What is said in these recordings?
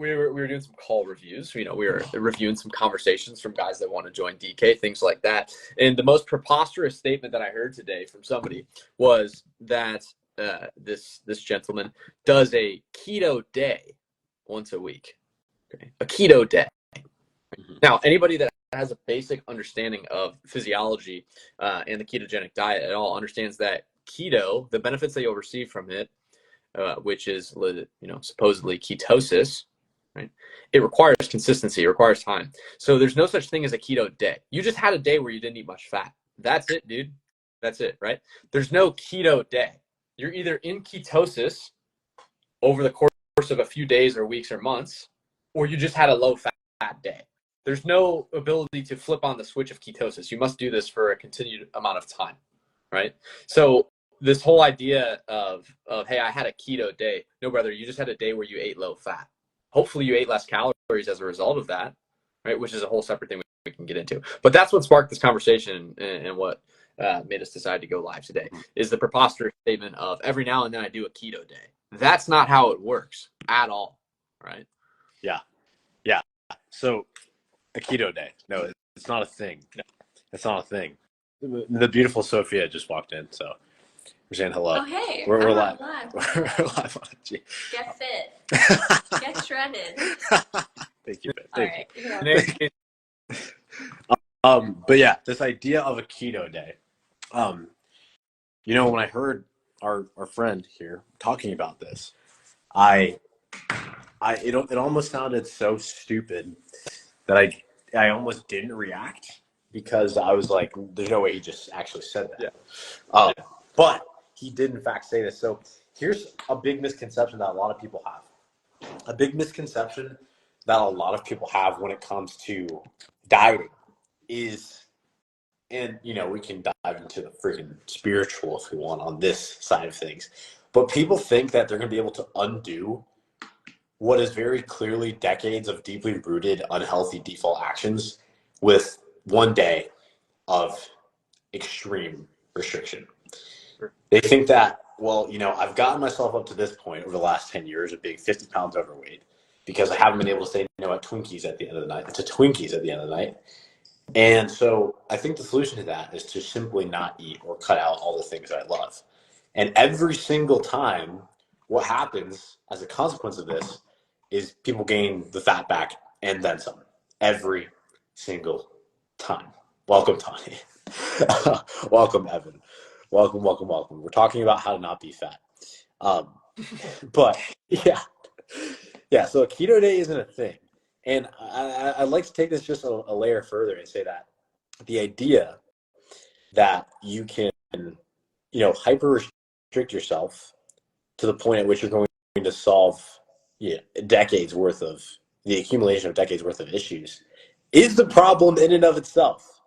we were doing some call reviews. We were reviewing some conversations from guys that want to join DK, things like that. And the most preposterous statement that I heard today from somebody was that this gentleman does a keto day once a week. Okay, a keto day. Mm-hmm. Now, anybody that has a basic understanding of physiology and the ketogenic diet at all understands that keto, the benefits that you'll receive from it, which is supposedly ketosis, right? It requires consistency. It requires time. So there's no such thing as a keto day. You just had a day where you didn't eat much fat. That's it, dude. That's it, right? There's no keto day. You're either in ketosis over the course of a few days or weeks or months, or you just had a low fat day. There's no ability to flip on the switch of ketosis. You must do this for a continued amount of time, right? So this whole idea of hey, I had a keto day. No, brother, you just had a day where you ate low fat. Hopefully you ate less calories as a result of that, right? Which is a whole separate thing we can get into. But that's what sparked this conversation and what made us decide to go live today is the preposterous statement of every now and then I do a keto day. That's not how it works at all, right? Yeah. So a keto day. No, it's not a thing. No, it's not a thing. The beautiful Sophia just walked in, so we're saying hello. Oh, hey. We're live. We're live on it. Get fit. Get shredded. Thank you, Ben. Thank you. Yeah. But yeah, this idea of a keto day. When I heard our friend here talking about this, it almost sounded so stupid that I almost didn't react because I was like, there's no way he just actually said that. Yeah. But he did in fact say this. So here's a big misconception that a lot of people have. A big misconception that a lot of people have when it comes to dieting is, and we can dive into the freaking spiritual if we want on this side of things, but people think that they're going to be able to undo what is very clearly decades of deeply rooted unhealthy default actions with one day of extreme restriction. They think that, I've gotten myself up to this point over the last 10 years of being 50 pounds overweight because I haven't been able to say no at Twinkies at the end of the night. And so I think the solution to that is to simply not eat or cut out all the things I love. And every single time, what happens as a consequence of this is people gain the fat back and then some. Every single time. Welcome, Tony. Welcome, Evan. Welcome. We're talking about how to not be fat. But yeah. So a keto day isn't a thing. And I'd like to take this just a layer further and say that the idea that you can, hyper restrict yourself to the point at which you're going to solve decades worth of the accumulation of decades worth of issues is the problem in and of itself.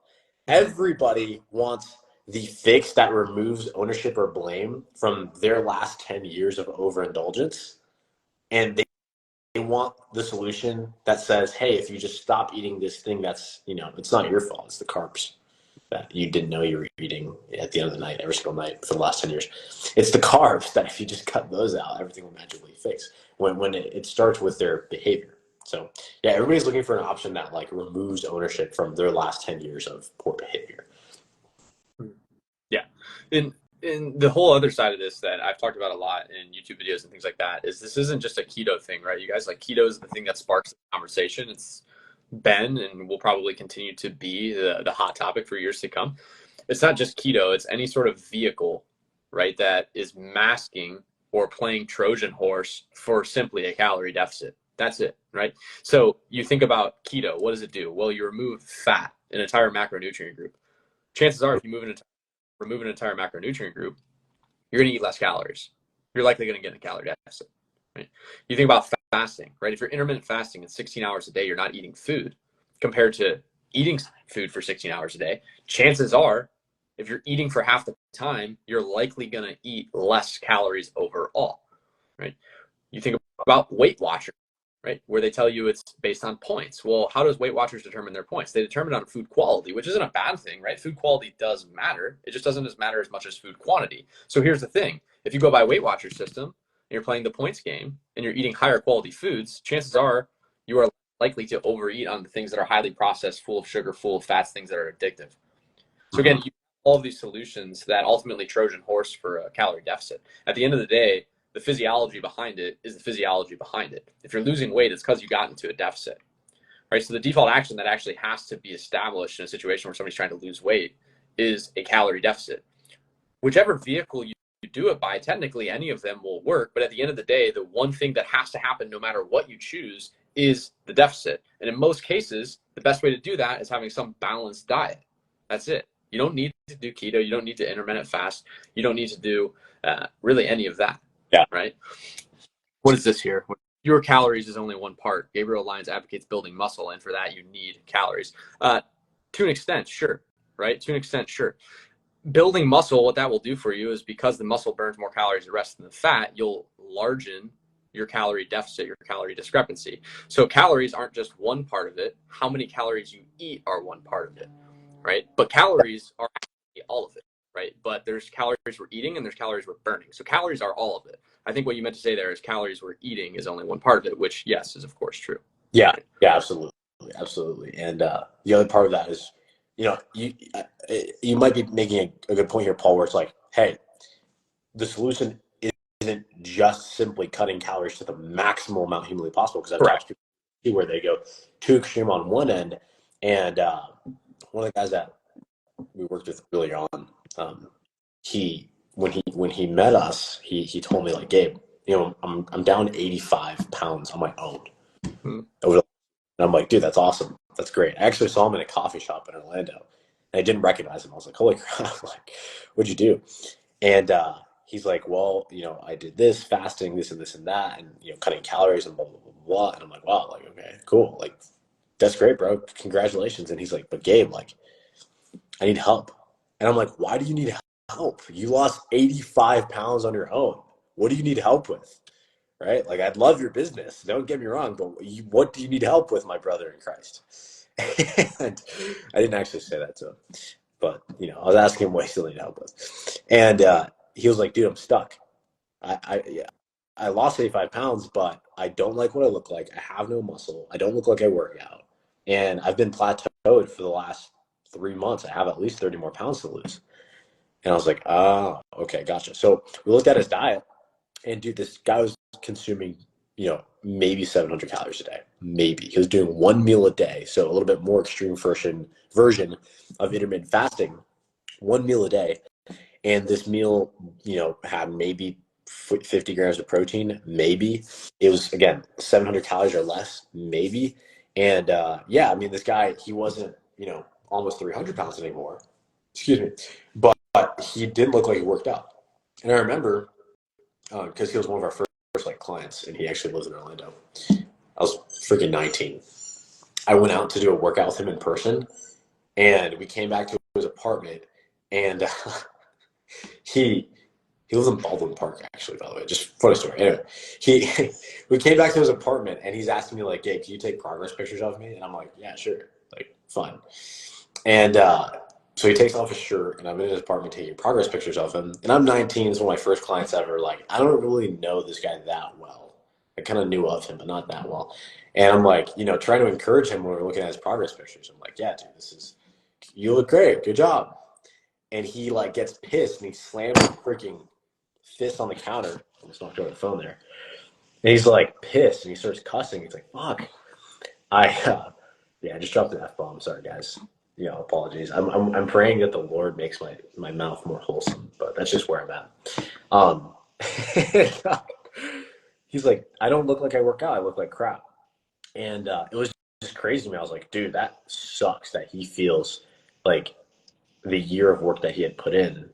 Everybody wants the fix that removes ownership or blame from their last 10 years of overindulgence. And they want the solution that says, hey, if you just stop eating this thing that's, it's not your fault. It's the carbs that you didn't know you were eating at the end of the night, every single night for the last 10 years. It's the carbs that if you just cut those out, everything will magically fix when it starts with their behavior. So yeah, everybody's looking for an option that removes ownership from their last 10 years of poor behavior. Yeah. And the whole other side of this that I've talked about a lot in YouTube videos and things like that is this isn't just a keto thing, right? You guys, keto is the thing that sparks the conversation. It's been and will probably continue to be the hot topic for years to come. It's not just keto. It's any sort of vehicle, right, that is masking or playing Trojan horse for simply a calorie deficit. That's it, right? So you think about keto. What does it do? Well, you remove fat, an entire macronutrient group. Chances are if you remove an entire macronutrient group, you're going to eat less calories. You're likely going to get in a calorie deficit, right? You think about fasting, right? If you're intermittent fasting and 16 hours a day, you're not eating food compared to eating food for 16 hours a day. Chances are, if you're eating for half the time, you're likely going to eat less calories overall, right? You think about Weight Watchers, right? Where they tell you it's based on points. Well, how does Weight Watchers determine their points? They determine on food quality, which isn't a bad thing, right? Food quality does matter. It just doesn't matter as much as food quantity. So here's the thing. If you go by Weight Watchers system you're playing the points game and you're eating higher quality foods, chances are you are likely to overeat on the things that are highly processed, full of sugar, full of fats, things that are addictive. So again, you have all of these solutions that ultimately Trojan horse for a calorie deficit. At the end of the day, the physiology behind it is the physiology behind it. If you're losing weight, it's because you got into a deficit, right? So the default action that actually has to be established in a situation where somebody's trying to lose weight is a calorie deficit. Whichever vehicle you do it by, technically any of them will work. But at the end of the day, the one thing that has to happen no matter what you choose is the deficit. And in most cases, the best way to do that is having some balanced diet. That's it. You don't need to do keto. You don't need to intermittent fast. You don't need to do really any of that. Yeah. Right. What is this here? Fewer calories is only one part. Gabriel Lyons advocates building muscle, and for that you need calories. To an extent, sure. Right. To an extent, sure. Building muscle, what that will do for you is because the muscle burns more calories the rest than the fat, you'll largen your calorie deficit, your calorie discrepancy. So calories aren't just one part of it. How many calories you eat are one part of it, right? But calories are actually all of it, right? But there's calories we're eating and there's calories we're burning. So calories are all of it. I think what you meant to say there is calories we're eating is only one part of it, which, yes, is of course true. Yeah, yeah, absolutely. Absolutely. And the other part of that is, you might be making a good point here, Paul, where it's like, hey, the solution isn't just simply cutting calories to the maximal amount humanly possible, because I've talked to people where they go too extreme on one end. And one of the guys that we worked with early on, when he met us, he told me, like, Gabe, I'm down 85 pounds on my own. And I'm like, dude, that's awesome. That's great. I actually saw him in a coffee shop in Orlando. And I didn't recognize him. I was like, holy crap, like, what'd you do? And he's like, well, I did this, fasting, this and this and that, and, cutting calories and blah, blah, blah, blah. And I'm like, wow, like, okay, cool. Like, that's great, bro. Congratulations. And he's like, but Gabe, like, I need help. And I'm like, why do you need help? You lost 85 pounds on your own. What do you need help with? Right? Like, I'd love your business. Don't get me wrong, but what do you need help with, my brother in Christ? And I didn't actually say that to him, but I was asking him what he still needed help with. And he was like, dude, I'm stuck. I lost 85 pounds, but I don't like what I look like. I have no muscle. I don't look like I work out. And I've been plateaued for the last 3 months. I have at least 30 more pounds to lose. And I was like, oh, okay, gotcha. So we looked at his diet, and dude, this guy was consuming, maybe 700 calories a day. Maybe. He was doing one meal a day. So a little bit more extreme version of intermittent fasting, one meal a day. And this meal, had maybe 50 grams of protein, maybe. It was, again, 700 calories or less, maybe. And this guy, he wasn't, almost 300 pounds anymore. Excuse me. But he didn't look like he worked out. And I remember, because he was one of our first clients, and he actually lives in Orlando. I was freaking 19. I went out to do a workout with him in person, and we came back to his apartment, and he lives in Baldwin Park, actually, by the way. Just funny story. Anyway, we came back to his apartment, and he's asking me, like, hey, can you take progress pictures of me? And I'm like, yeah, sure. Like, fine. And so he takes off his shirt, and I'm in his apartment taking progress pictures of him. And I'm 19. It's one of my first clients ever. Like, I don't really know this guy that well. I kind of knew of him, but not that well. And I'm like, trying to encourage him when we're looking at his progress pictures. I'm like, yeah, dude, you look great. Good job. And he, like, gets pissed, and he slams his freaking fist on the counter. I almost knocked over the phone there. And he's, like, pissed, and he starts cussing. He's like, fuck. I just dropped an F-bomb. Sorry, guys. Apologies. I'm praying that the Lord makes my mouth more wholesome, but that's just where I'm at. He's like, I don't look like I work out. I look like crap. And it was just crazy to me. I was like, dude, that sucks that he feels like the year of work that he had put in,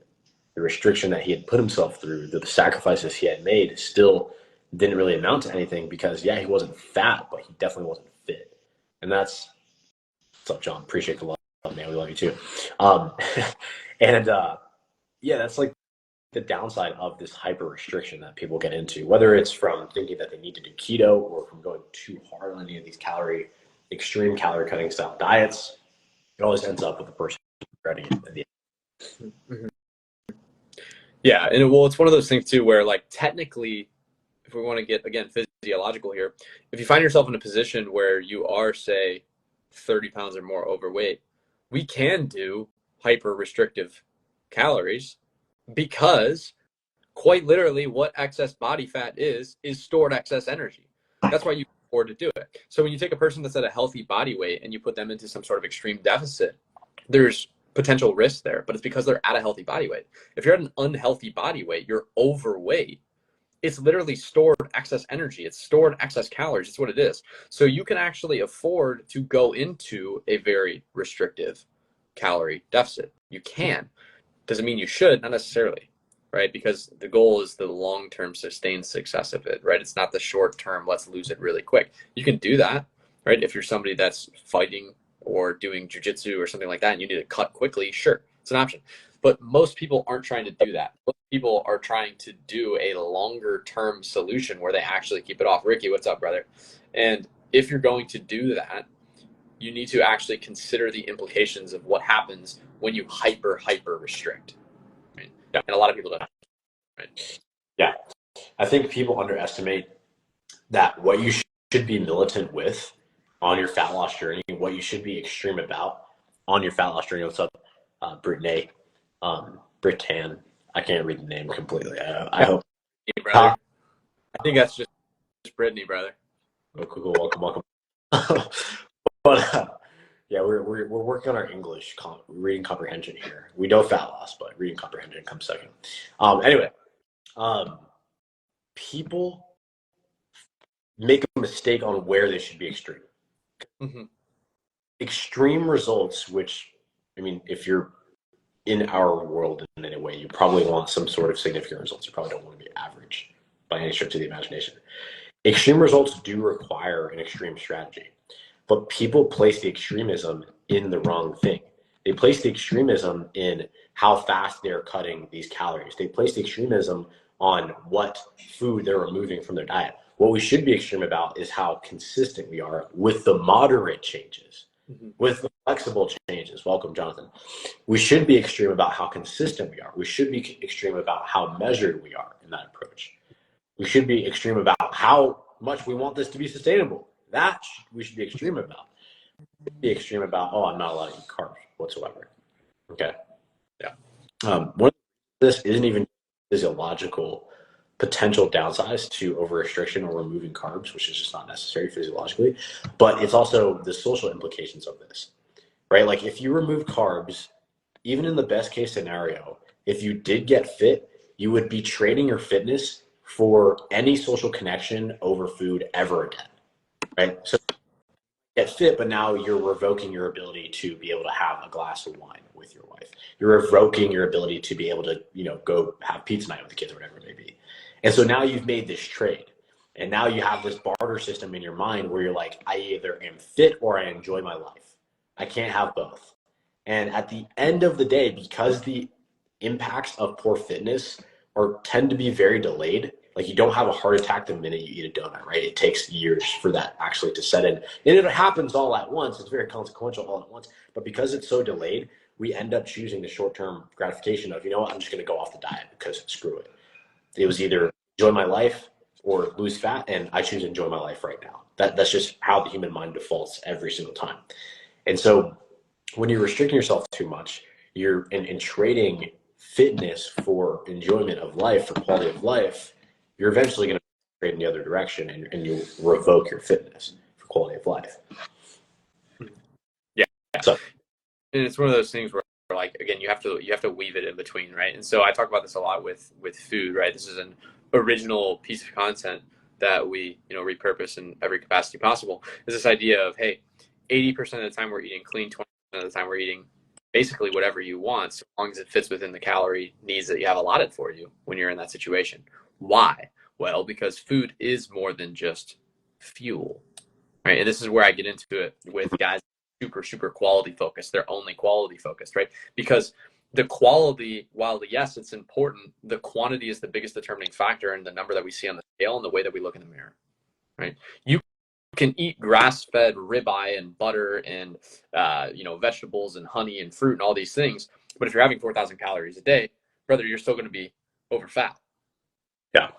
the restriction that he had put himself through, the sacrifices he had made still didn't really amount to anything, because, yeah, he wasn't fat, but he definitely wasn't fit. And that's, what's up, John? Appreciate the love. Man, we love you too. That's like the downside of this hyper restriction that people get into, whether it's from thinking that they need to do keto or from going too hard on any of these extreme calorie cutting style diets. It always ends up with the person regretting it at the end. Mm-hmm. Yeah, and it's one of those things too where, like, technically if we want to get, again, physiological here, if you find yourself in a position where you are, say, 30 pounds or more overweight, we can do hyper restrictive calories, because quite literally what excess body fat is stored excess energy. That's why you can afford to do it. So when you take a person that's at a healthy body weight and you put them into some sort of extreme deficit, there's potential risk there, but it's because they're at a healthy body weight. If you're at an unhealthy body weight, you're overweight, it's literally stored excess energy. It's stored excess calories. It's what it is. So you can actually afford to go into a very restrictive calorie deficit. You can. Doesn't mean you should, not necessarily, right? Because the goal is the long-term sustained success of it, right? It's not the short-term, let's lose it really quick. You can do that, right? If you're somebody that's fighting or doing jujitsu or something like that and you need to cut quickly, sure, it's an option. But most people aren't trying to do that. Most people are trying to do a longer-term solution where they actually keep it off. Ricky, what's up, brother? And if you're going to do that, you need to actually consider the implications of what happens when you hyper restrict. Right? Yeah. And a lot of people don't. Right? Yeah. I think people underestimate that what you should be militant with on your fat loss journey, what you should be extreme about on your fat loss journey. What's up, Brittany? Britan. I can't read the name completely. I hope. Hey, brother. I think that's just Brittany, brother. Oh, cool. Welcome. But yeah, we're working on our English reading comprehension here. We know fat loss, but reading comprehension comes second. Anyway, people make a mistake on where they should be extreme. Mm-hmm. Extreme results, which, I mean, if you're in our world in any way, you probably want some sort of significant results. You probably don't want to be average by any stretch of the imagination. Extreme results do require an extreme strategy, but people place the extremism in the wrong thing. They place the extremism in how fast they're cutting these calories. They place the extremism on what food they're removing from their diet. What we should be extreme about is how consistent we are with the moderate changes, with the flexible changes. Welcome, Jonathan. We should be extreme about how consistent we are. We should be extreme about how measured we are in that approach. We should be extreme about how much we want this to be sustainable. That we should be extreme about. Be extreme about, oh, I'm not allowed to eat carbs whatsoever. Okay. Yeah. One of this isn't even physiological potential downsides to over restriction or removing carbs, which is just not necessary physiologically, but it's also the social implications of this, right? Like if you remove carbs, even in the best case scenario, if you did get fit, you would be trading your fitness for any social connection over food ever again, right? So get fit, but now you're revoking your ability to be able to have a glass of wine with your wife. You're revoking your ability to be able to, go have pizza night with the kids or whatever it may be. And so now you've made this trade. And now you have this barter system in your mind where you're like, I either am fit or I enjoy my life. I can't have both. And at the end of the day, because the impacts of poor fitness tend to be very delayed, like you don't have a heart attack the minute you eat a donut, right? It takes years for that actually to set in. And it happens all at once. It's very consequential all at once. But because it's so delayed, we end up choosing the short-term gratification of, you know what, I'm just going to go off the diet because screw it. It was either enjoy my life or lose fat, and I choose to enjoy my life right now. That's just how the human mind defaults every single time. And so when you're restricting yourself too much, you're in trading fitness for enjoyment of life, for quality of life, you're eventually going to trade in the other direction, and you revoke your fitness for quality of life. Yeah. So, and it's one of those things where, like, again, you have to weave it in between, right? And so I talk about this a lot with food, right? This is an original piece of content that we repurpose in every capacity possible. Is this idea of, hey, 80% of the time we're eating clean, 20% of the time we're eating basically whatever you want, so long as it fits within the calorie needs that you have allotted for you when you're in that situation. Why? Well, because food is more than just fuel, right? And this is where I get into it with guys super quality focused. They're only quality focused, right? Because the quality, while yes, it's important, the quantity is the biggest determining factor in the number that we see on the scale and the way that we look in the mirror, right? You can eat grass-fed ribeye and butter and vegetables and honey and fruit and all these things, but if you're having 4,000 calories a day, brother, you're still going to be over fat. Yeah.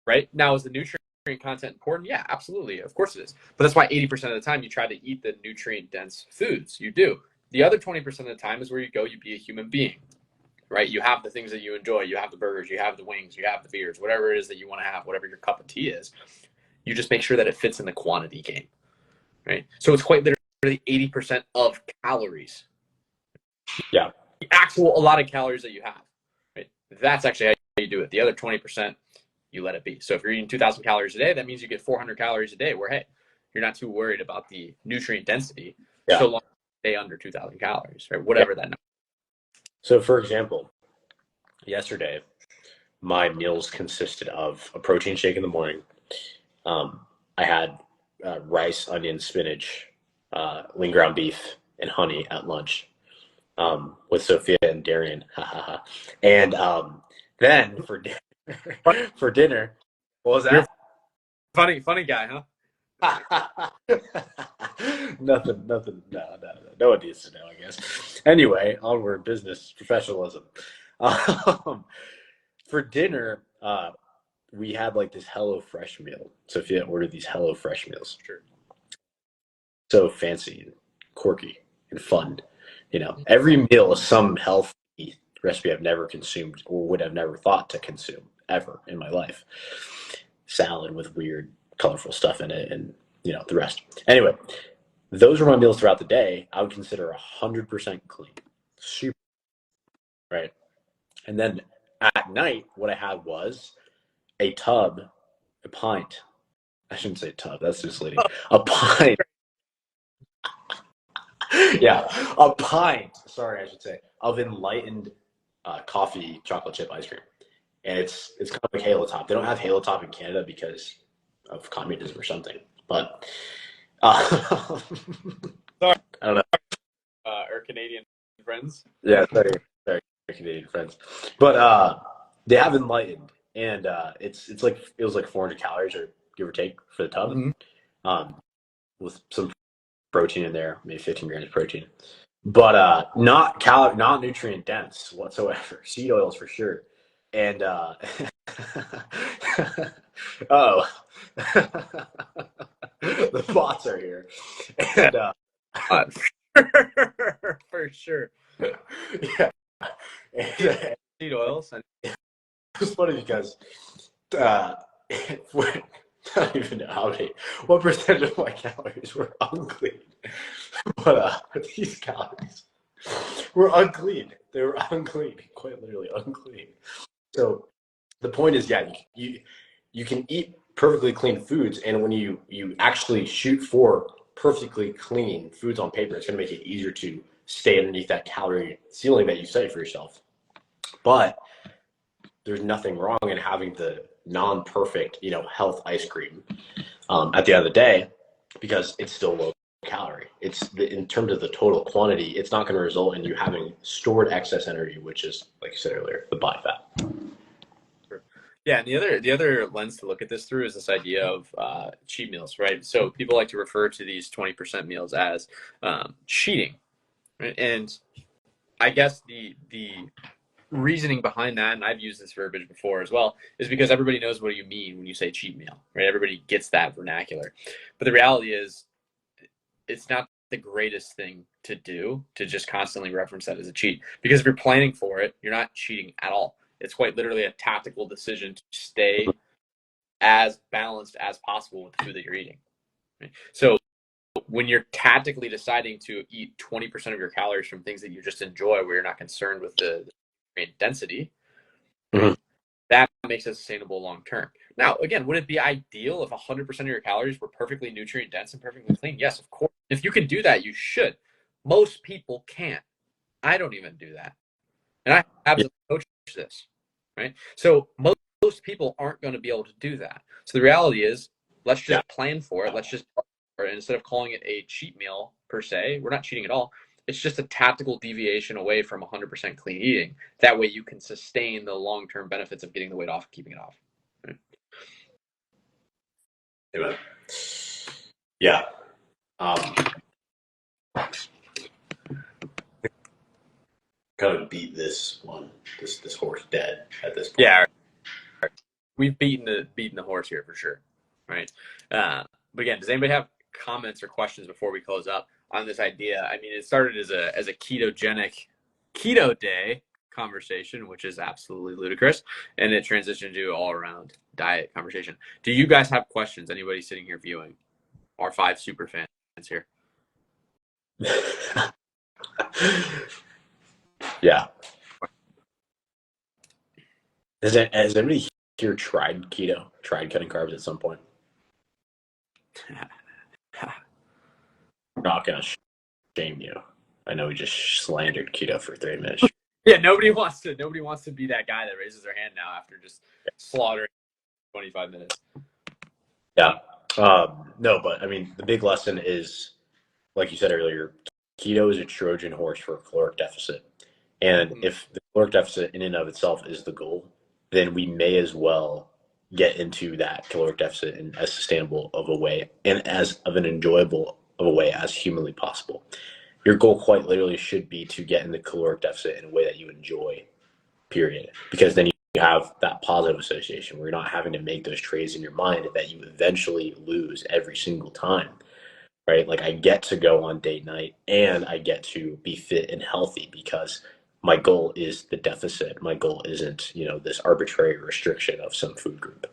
right? Now, is the nutrient content important? Yeah, absolutely. Of course it is. But that's why 80% of the time you try to eat the nutrient-dense foods. You do. The other 20% of the time is where you go, you be a human being, right? You have the things that you enjoy. You have the burgers, you have the wings, you have the beers, whatever it is that you want to have, whatever your cup of tea is. You just make sure that it fits in the quantity game, right? So it's quite literally 80% of calories. Yeah. The actual allotted calories that you have, right? That's actually how you do it. The other 20%, you let it be. So if you're eating 2,000 calories a day, that means you get 400 calories a day where, hey, you're not too worried about the nutrient density so long as you stay under 2,000 calories, right? Whatever that number. So, for example, yesterday, my meals consisted of a protein shake in the morning. I had rice, onion, spinach, lean ground beef, and honey at lunch with Sophia and Darian. And then for dinner, what was that? You're a funny guy, huh? Nothing. No one needs to know, I guess. Anyway, onward, business, professionalism. For dinner, we had like this HelloFresh meal. Sophia ordered these HelloFresh meals. Sure. So fancy and quirky and fun. You know, every meal is some healthy recipe I've never consumed or would have never thought to consume ever in my life. Salad with weird, colorful stuff in it, and you know the rest. Anyway, those were my meals throughout the day. I would consider 100% clean, super right. And then at night, what I had was a pint. I shouldn't say tub. That's misleading. A pint. Yeah, a pint. Sorry, I should say of enlightened coffee chocolate chip ice cream, and it's kind of like Halo Top. They don't have Halo Top in Canada because of communism or something. But Sorry, I don't know. Our Canadian friends. Yeah, sorry, Canadian friends. But they have enlightened, and it's like it was like 400 calories or give or take for the tub, with some protein in there, maybe 15 grams of protein, but not nutrient dense whatsoever. Seed oils for sure, and oh, the bots are here, and for sure. yeah, and, Seed oils. it's funny because I don't even know what percentage of my calories were unclean, but these calories were unclean. They were unclean, quite literally unclean. So the point is, yeah, you can eat perfectly clean foods, and when you actually shoot for perfectly clean foods on paper, it's going to make it easier to stay underneath that calorie ceiling that you set for yourself. But there's nothing wrong in having the non-perfect, health ice cream at the end of the day, because it's still low calorie. In terms of the total quantity, it's not going to result in you having stored excess energy, which is, like you said earlier, the body fat. Yeah, and the other lens to look at this through is this idea of cheat meals, right? So people like to refer to these 20% meals as cheating, right? And I guess the reasoning behind that, and I've used this verbiage before as well, is because everybody knows what you mean when you say cheat meal, right? Everybody gets that vernacular. But the reality is, it's not the greatest thing to do to just constantly reference that as a cheat. Because if you're planning for it, you're not cheating at all. It's quite literally a tactical decision to stay as balanced as possible with the food that you're eating. Right? So when you're tactically deciding to eat 20% of your calories from things that you just enjoy, where you're not concerned with the density, that makes it sustainable long term. Now, again, would it be ideal if 100% of your calories were perfectly nutrient dense and perfectly clean? Yes, of course. If you can do that, you should. Most people can't. I don't even do that. And I absolutely coach this, right? So most people aren't going to be able to do that. So the reality is, let's just plan for it. Let's just, instead of calling it a cheat meal per se, we're not cheating at all. It's just a tactical deviation away from 100% clean eating. That way you can sustain the long-term benefits of getting the weight off and keeping it off. Right? Amen. Yeah. Kind of beat this horse dead at this point. Yeah. we've beaten the horse here for sure, right? But again, does anybody have comments or questions before we close up on this idea? I mean, it started as a ketogenic keto day conversation, which is absolutely ludicrous, and it transitioned to all around diet conversation. Do you guys have questions? Anybody sitting here viewing? Our 5 super fans here. Yeah. Has anybody here tried keto? Tried cutting carbs at some point? I'm not gonna shame you. I know we just slandered keto for 3 minutes. Yeah, nobody wants to be that guy that raises their hand now after just slaughtering 25 minutes. Yeah. No, but I mean, the big lesson is, like you said earlier, keto is a Trojan horse for a caloric deficit. And if the caloric deficit in and of itself is the goal, then we may as well get into that caloric deficit in as sustainable of a way and as of an enjoyable of a way as humanly possible. Your goal quite literally should be to get in the caloric deficit in a way that you enjoy, period. Because then you have that positive association where you're not having to make those trades in your mind that you eventually lose every single time, right? Like I get to go on date night and I get to be fit and healthy because my goal is the deficit. My goal isn't, this arbitrary restriction of some food group.